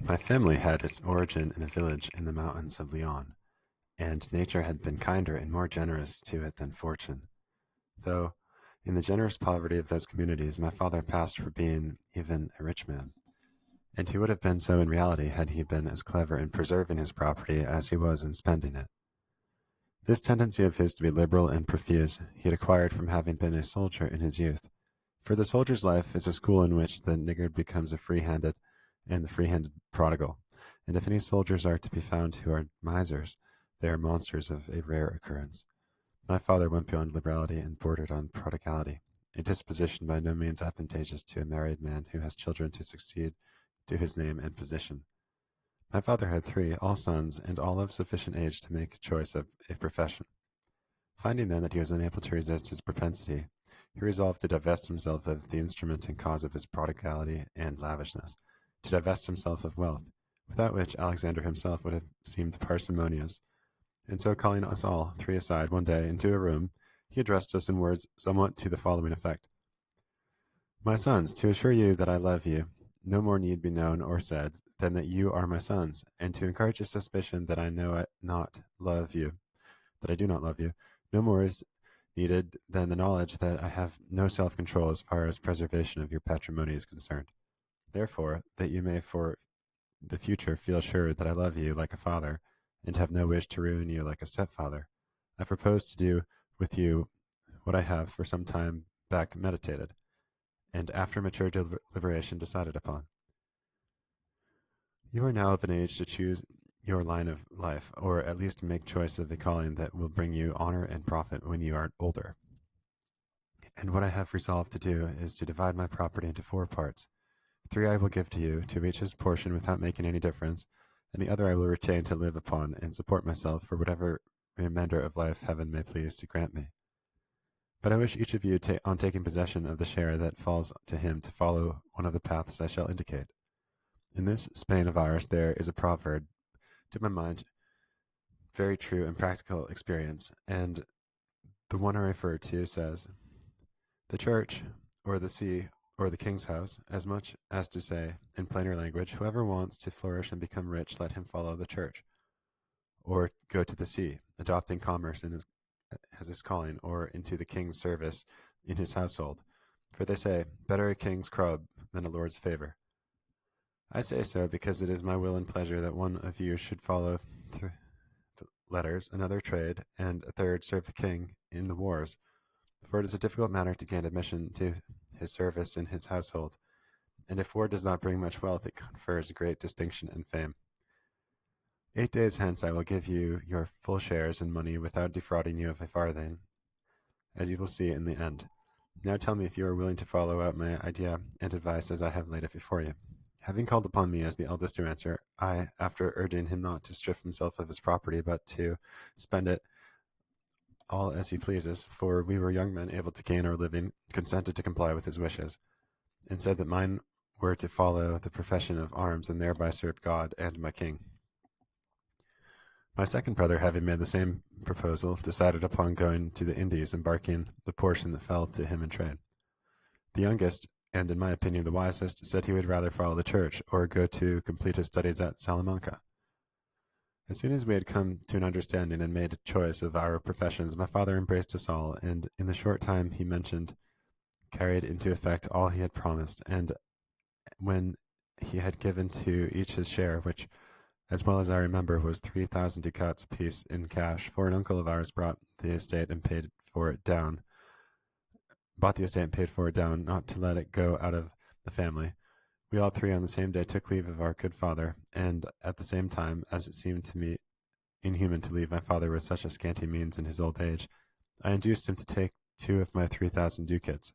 My family had its origin in a village in the mountains of Leon, and nature had been kinder and more generous to it than fortune. Though, in the generous poverty of those communities, my father passed for being even a rich man, and he would have been so in reality had he been as clever in preserving his property as he was in spending it. This tendency of his to be liberal and profuse he had acquired from having been a soldier in his youth. For the soldier's life is a school in which the niggard becomes a free-handed and the free-handed prodigal, and if any soldiers are to be found who are misers, they are monsters of a rare occurrence. My father went beyond liberality and bordered on prodigality, a disposition by no means advantageous to a married man who has children to succeed to his name and position. My father had three, all sons, and all of sufficient age to make choice of a profession. Finding then that he was unable to resist his propensity, he resolved to divest himself of the instrument and cause of his prodigality and lavishness, to divest himself of wealth, without which Alexander himself would have seemed parsimonious. And so calling us all three aside one day into a room, he addressed us in words somewhat to the following effect. My sons, to assure you that I love you, no more need be known or said than that you are my sons, and to encourage a suspicion that I know not love you, that I do not love you, no more is needed than the knowledge that I have no self-control as far as preservation of your patrimony is concerned. Therefore, that you may for the future feel sure that I love you like a father, and have no wish to ruin you like a stepfather, I propose to do with you what I have for some time back meditated, and after mature deliberation decided upon. You are now of an age to choose your line of life, or at least make choice of a calling that will bring you honor and profit when you are older. And what I have resolved to do is to divide my property into four parts. Three I will give to you, to each his portion without making any difference, and the other I will retain to live upon and support myself for whatever remainder of life heaven may please to grant me. But I wish each of you, on taking possession of the share that falls to him, to follow one of the paths I shall indicate. In this Spain of ours there is a proverb, to my mind, very true and practical experience, and the one I refer to says, the church, or the sea, or the king's house, as much as to say, in plainer language, whoever wants to flourish and become rich, let him follow the church, or go to the sea, adopting commerce as his calling, or into the king's service in his household. For they say, better a king's crub than a lord's favor. I say so because it is my will and pleasure that one of you should follow the letters, another trade, and a third serve the king in the wars. For it is a difficult matter to gain admission to his service in his household, and if war does not bring much wealth, it confers great distinction and fame. 8 days hence I will give you your full shares in money without defrauding you of a farthing, as you will see in the end. Now tell me if you are willing to follow out my idea and advice as I have laid it before you. Having called upon me as the eldest to answer, I, after urging him not to strip himself of his property, but to spend it all as he pleases, for we were young men able to gain our living, consented to comply with his wishes, and said that mine were to follow the profession of arms and thereby serve God and my king. My second brother, having made the same proposal, decided upon going to the Indies, embarking the portion that fell to him in trade. The youngest, and in my opinion the wisest, said he would rather follow the church, or go to complete his studies at Salamanca. As soon as we had come to an understanding and made choice of our professions, my father embraced us all, and in the short time he mentioned, carried into effect all he had promised, and when he had given to each his share, which, as well as I remember, was 3,000 ducats apiece in cash, for an uncle of ours bought the estate and paid for it down, not to let it go out of the family. We all three on the same day took leave of our good father, and at the same time, as it seemed to me inhuman to leave my father with such a scanty means in his old age, I induced him to take 2 of my 3,000 ducats,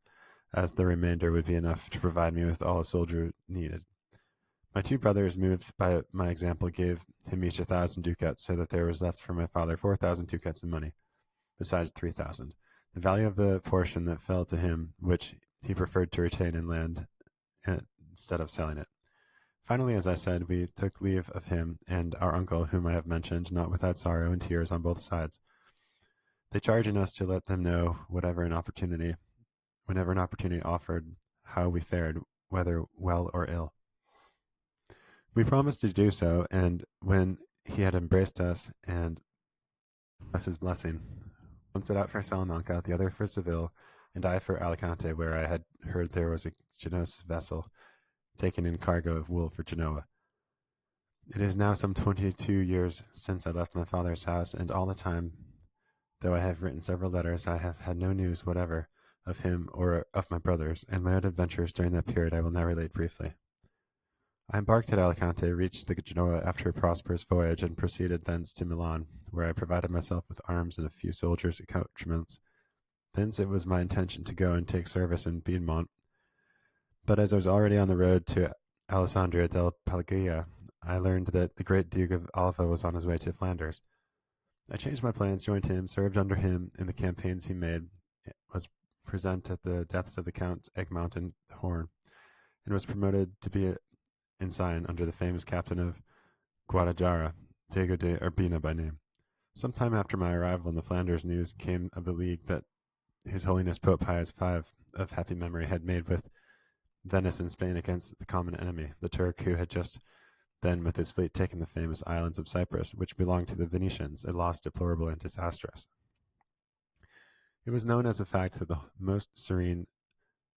as the remainder would be enough to provide me with all a soldier needed. My 2 brothers, moved by my example, gave him each 1,000 ducats, so that there was left for my father 4,000 ducats in money, besides 3,000, the value of the portion that fell to him, which he preferred to retain in land instead of selling it. Finally, as I said, we took leave of him and our uncle, whom I have mentioned, not without sorrow and tears on both sides. They charging us to let them know whenever an opportunity offered, how we fared, whether well or ill. We promised to do so, and when he had embraced us and us his blessing, one set out for Salamanca, the other for Seville, and I for Alicante, where I had heard there was a Genoese vessel taking in cargo of wool for Genoa. It is now some 22 years since I left my father's house, and all the time, though I have written several letters, I have had no news whatever of him or of my brothers, and my own adventures during that period I will now relate briefly. I embarked at Alicante, reached the Genoa after a prosperous voyage, and proceeded thence to Milan, where I provided myself with arms and a few soldiers' accoutrements. Thence it was my intention to go and take service in Piedmont, but as I was already on the road to Alessandria del Paglia, I learned that the great Duke of Alva was on his way to Flanders. I changed my plans, joined him, served under him in the campaigns he made, was present at the deaths of the Counts Egmont and Horn, and was promoted to be ensign under the famous captain of Guadalajara, Diego de Urbina by name. Some time after my arrival in the Flanders, news came of the league that His Holiness Pope Pius V of happy memory had made with Venice and Spain against the common enemy, the Turk, who had just then with his fleet taken the famous islands of Cyprus, which belonged to the Venetians, a loss deplorable and disastrous. It was known as a fact that the most serene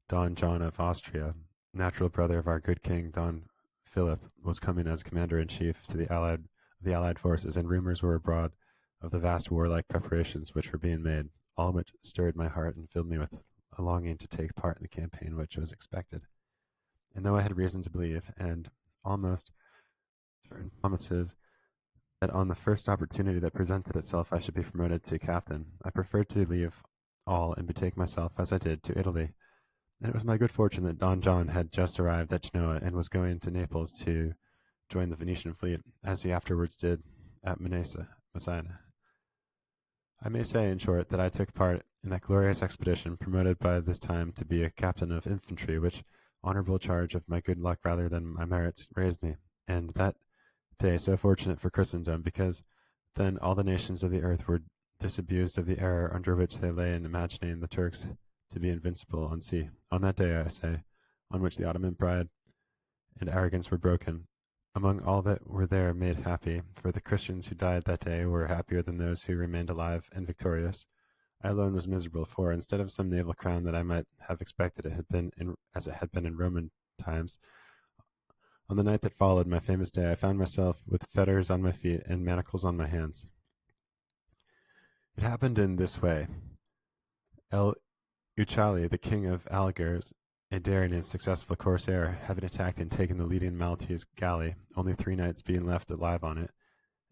Don John of Austria, natural brother of our good king Don Philip, was coming as commander-in-chief to the Allied forces, and rumors were abroad of the vast warlike preparations which were being made, all which stirred my heart and filled me with a longing to take part in the campaign which was expected. And though I had reason to believe, and almost certain promises, that on the first opportunity that presented itself I should be promoted to captain, I preferred to leave all and betake myself, as I did, to Italy. And it was my good fortune that Don John had just arrived at Genoa and was going to Naples to join the Venetian fleet, as he afterwards did at Messina. I may say, in short, that I took part in that glorious expedition, promoted by this time to be a captain of infantry, which honorable charge of my good luck rather than my merits raised me, and that day so fortunate for Christendom, because then all the nations of the earth were disabused of the error under which they lay in imagining the Turks to be invincible on sea. On that day, I say, on which the Ottoman pride and arrogance were broken, among all that were there made happy, for the Christians who died that day were happier than those who remained alive and victorious. I alone was miserable, for instead of some naval crown that I might have expected as it had been in Roman times, on the night that followed my famous day, I found myself with fetters on my feet and manacles on my hands. It happened in this way. El Uccelli, the king of Algiers, a daring and successful corsair, having attacked and taken the leading Maltese galley, only 3 knights being left alive on it,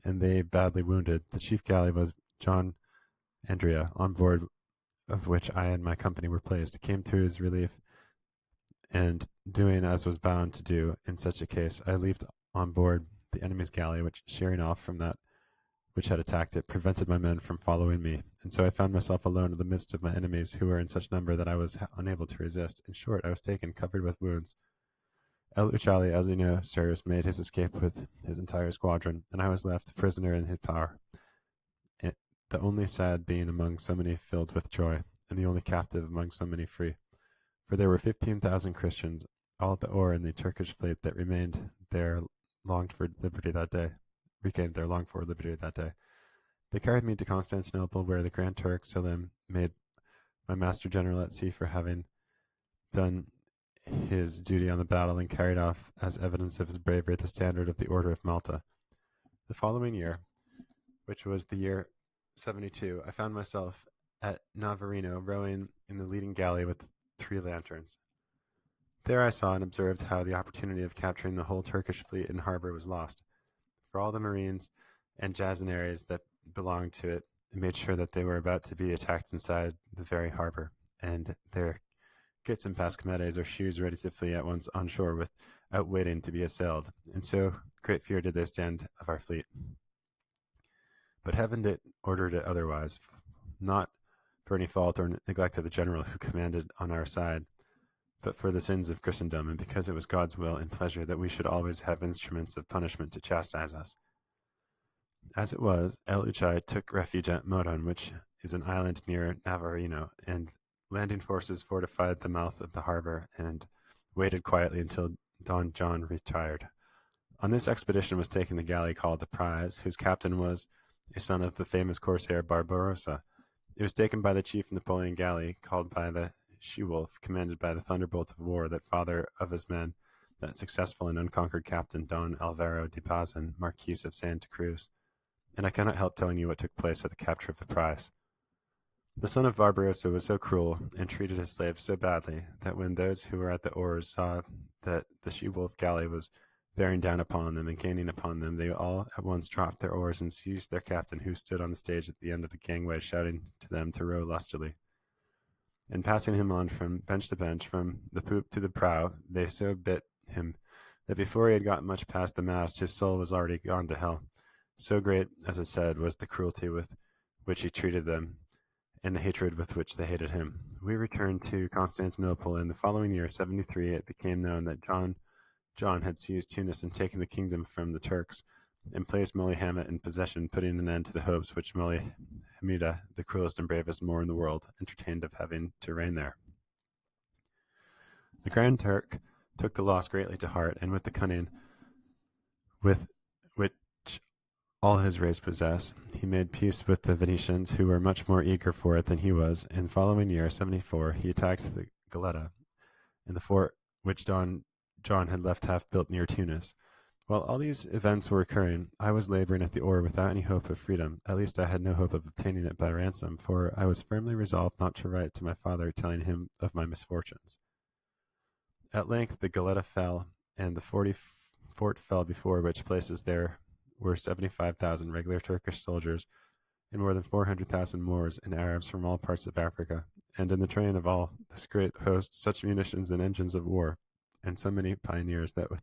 and they badly wounded. The chief galley was John Andrea, on board of which I and my company were placed, came to his relief, and doing as was bound to do in such a case, I leaped on board the enemy's galley, which, sheering off from that which had attacked it, prevented my men from following me, and so I found myself alone in the midst of my enemies, who were in such number that I was unable to resist. In short, I was taken, covered with wounds. El Uccelli, as you know, sirs, made his escape with his entire squadron, and I was left a prisoner in his power, the only sad being among so many filled with joy, and the only captive among so many free. For there were 15,000 Christians, all at the oar in the Turkish fleet that remained there longed for liberty that day. Regained their longed for liberty that day. They carried me to Constantinople, where the Grand Turk Selim made my master general at sea for having done his duty on the battle, and carried off as evidence of his bravery the standard of the Order of Malta. The following year, which was the year 72, I found myself at Navarino, rowing in the leading galley with 3 lanterns. There I saw and observed how the opportunity of capturing the whole Turkish fleet in harbor was lost, for all the marines and jazzanaries that belonged to it made sure that they were about to be attacked inside the very harbor, and their kits and pasquemettes or shoes ready to flee at once on shore without waiting to be assailed, and so great fear did they stand of our fleet. But heaven did ordered it otherwise, not for any fault or neglect of the general who commanded on our side, but for the sins of Christendom, and because it was God's will and pleasure that we should always have instruments of punishment to chastise us. As it was, El Uchai took refuge at Moron, which is an island near Navarino, and landing forces fortified the mouth of the harbor and waited quietly until Don John retired. On this expedition was taken the galley called the Prize, whose captain was a son of the famous corsair Barbarossa. It was taken by the chief Napoleon galley, called by the She-Wolf, commanded by the thunderbolt of war, that father of his men, that successful and unconquered captain Don Alvaro de Pazin, Marquis of Santa Cruz. And I cannot help telling you what took place at the capture of the prize. The son of Barbarossa was so cruel, and treated his slaves so badly, that when those who were at the oars saw that the She-Wolf galley was bearing down upon them and gaining upon them, they all at once dropped their oars and seized their captain, who stood on the stage at the end of the gangway, shouting to them to row lustily. And passing him on from bench to bench, from the poop to the prow, they so bit him that before he had got much past the mast, his soul was already gone to hell. So great, as it said, was the cruelty with which he treated them, and the hatred with which they hated him. We returned to Constantinople, and the following year, 73, it became known that John had seized Tunis and taken the kingdom from the Turks, and placed Mulihammed in possession, putting an end to the hopes which Hamida, the cruelest and bravest Moor in the world, entertained of having to reign there. The Grand Turk took the loss greatly to heart, and with the cunning with which all his race possess, he made peace with the Venetians, who were much more eager for it than he was. In the following year, 74, he attacked the Goletta, in the fort which John had left half built near Tunis. While all these events were occurring, I was laboring at the oar without any hope of freedom. At least I had no hope of obtaining it by ransom, for I was firmly resolved not to write to my father telling him of my misfortunes. At length the Goletta fell, and the fort fell, before which places there were 75,000 regular Turkish soldiers and more than 400,000 Moors and Arabs from all parts of Africa, and in the train of all this great host such munitions and engines of war, and so many pioneers, that with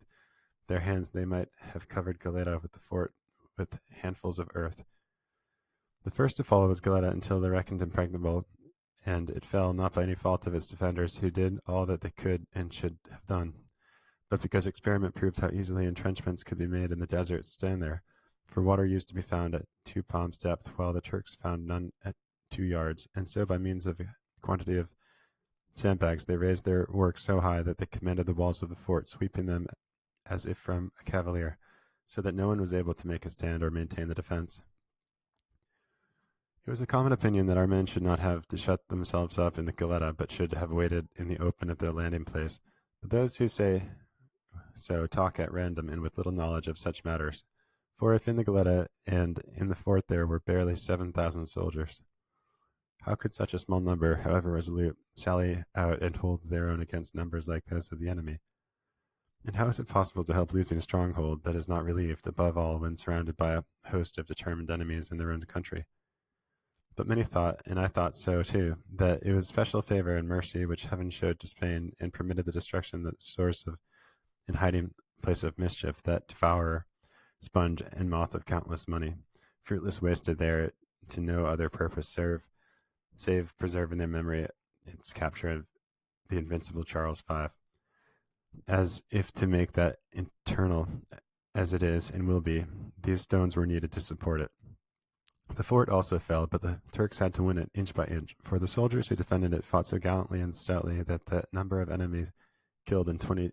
their hands they might have covered Goletta with the fort with handfuls of earth. The first to fall was Goletta until they reckoned impregnable, and it fell not by any fault of its defenders, who did all that they could and should have done, but because experiment proved how easily entrenchments could be made in the desert stand there, for water used to be found at 2 palms depth, while the Turks found none at 2 yards, and so by means of a quantity of sandbags they raised their works so high that they commanded the walls of the fort, sweeping them as if from a cavalier, so that no one was able to make a stand or maintain the defense. It was a common opinion that our men should not have to shut themselves up in the Goletta, but should have waited in the open at their landing place. But those who say so talk at random and with little knowledge of such matters. For if in the Goletta and in the fort there were barely 7,000 soldiers, how could such a small number, however resolute, sally out and hold their own against numbers like those of the enemy? And how is it possible to help losing a stronghold that is not relieved, above all when surrounded by a host of determined enemies in their own country? But many thought, and I thought so too, that it was special favor and mercy which Heaven showed to Spain, and permitted the destruction, the source of and hiding place of mischief, that devourer, sponge, and moth of countless money, fruitless wasted there to no other purpose serve, save preserving their memory its capture of the invincible Charles V, as if to make that eternal as it is and will be, these stones were needed to support it. The fort also fell, but the Turks had to win it inch by inch, for the soldiers who defended it fought so gallantly and stoutly that the number of enemies killed in 22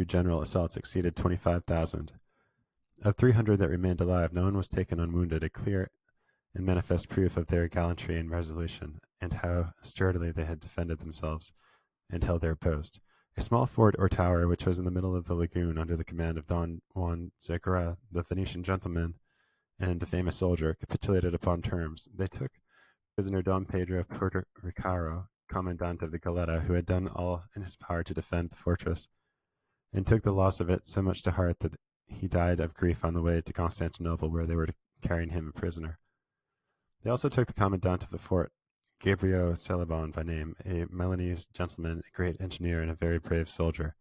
general assaults exceeded 25,000. Of 300 that remained alive, no one was taken unwounded, a clear and manifest proof of their gallantry and resolution, and how sturdily they had defended themselves and held their post. A small fort or tower, which was in the middle of the lagoon, under the command of Don Juan Zegara, the Venetian gentleman and a famous soldier, capitulated upon terms. They took prisoner Don Pedro Portoricaro, commandant of the Goletta, who had done all in his power to defend the fortress, and took the loss of it so much to heart that he died of grief on the way to Constantinople, where they were carrying him a prisoner. They also took the commandant of the fort, Gabriel Celebon by name, a Milanese gentleman, a great engineer, and a very brave soldier.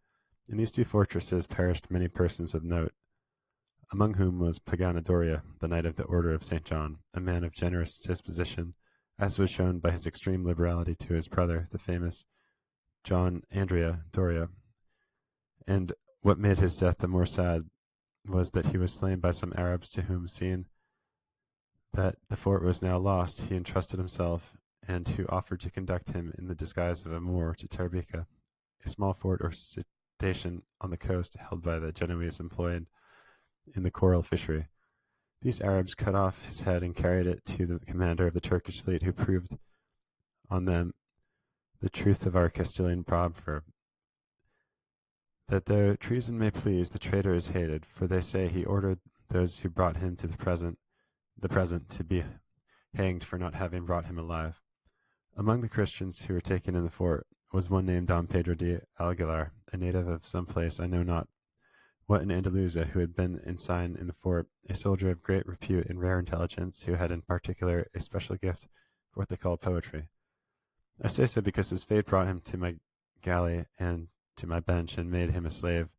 In these 2 fortresses perished many persons of note, among whom was Pagano Doria, the Knight of the Order of St. John, a man of generous disposition, as was shown by his extreme liberality to his brother, the famous John Andrea Doria. And what made his death the more sad was that he was slain by some Arabs, to whom, seeing that the fort was now lost, he entrusted himself, and who offered to conduct him in the disguise of a Moor to Tarbika, a small fort or citadel station on the coast held by the Genoese employed in the coral fishery. These Arabs cut off his head and carried it to the commander of the Turkish fleet, who proved on them the truth of our Castilian proverb, that though treason may please, the traitor is hated, for they say he ordered those who brought him to the present to be hanged for not having brought him alive. Among the Christians who were taken in the fort was one named Don Pedro de Aguilar, a native of some place I know not what in Andalusia, who had been ensign in the fort, a soldier of great repute and rare intelligence, who had in particular a special gift for what they call poetry. I say so because his fate brought him to my galley and to my bench, and made him a slave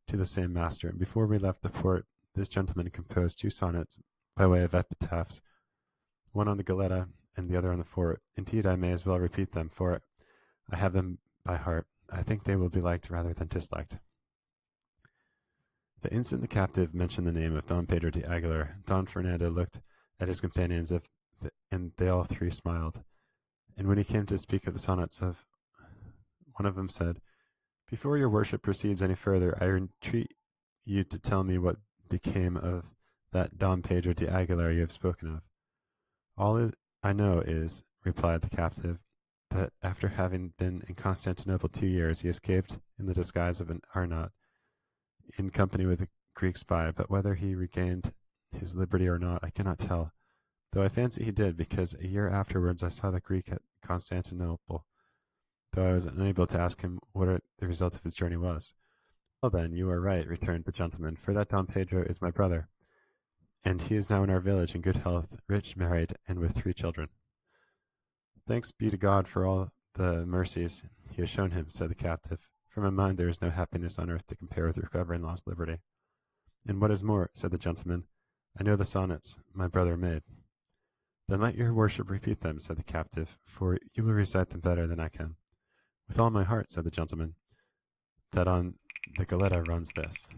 to the same master. And before we left the port, this gentleman composed 2 sonnets by way of epitaphs, one on the Goletta and the other on the fort. Indeed, I may as well repeat them, for I have them by heart. I think they will be liked rather than disliked. The instant the captive mentioned the name of Don Pedro de Aguilar, Don Fernando looked at his companions, and they all 3 smiled. And when he came to speak of the sonnets, one of them said, "Before your worship proceeds any further, I entreat you to tell me what became of that Don Pedro de Aguilar you have spoken of." "All I know is," replied the captive, "that after having been in Constantinople 2 years, he escaped in the disguise of an Arnaut, in company with a Greek spy, but whether he regained his liberty or not, I cannot tell, though I fancy he did, because a year afterwards I saw the Greek at Constantinople, though I was unable to ask him what the result of his journey was." "Well, then, you are right," returned the gentleman, "for that Don Pedro is my brother, and he is now in our village in good health, rich, married, and with 3 children." "Thanks be to God for all the mercies he has shown him," said the captive. "For my mind there is no happiness on earth to compare with recovering lost liberty." "And what is more," said the gentleman, "I know the sonnets my brother made." "Then let your worship repeat them," said the captive, "for you will recite them better than I can." "With all my heart," said the gentleman. "That on the Goletta runs this."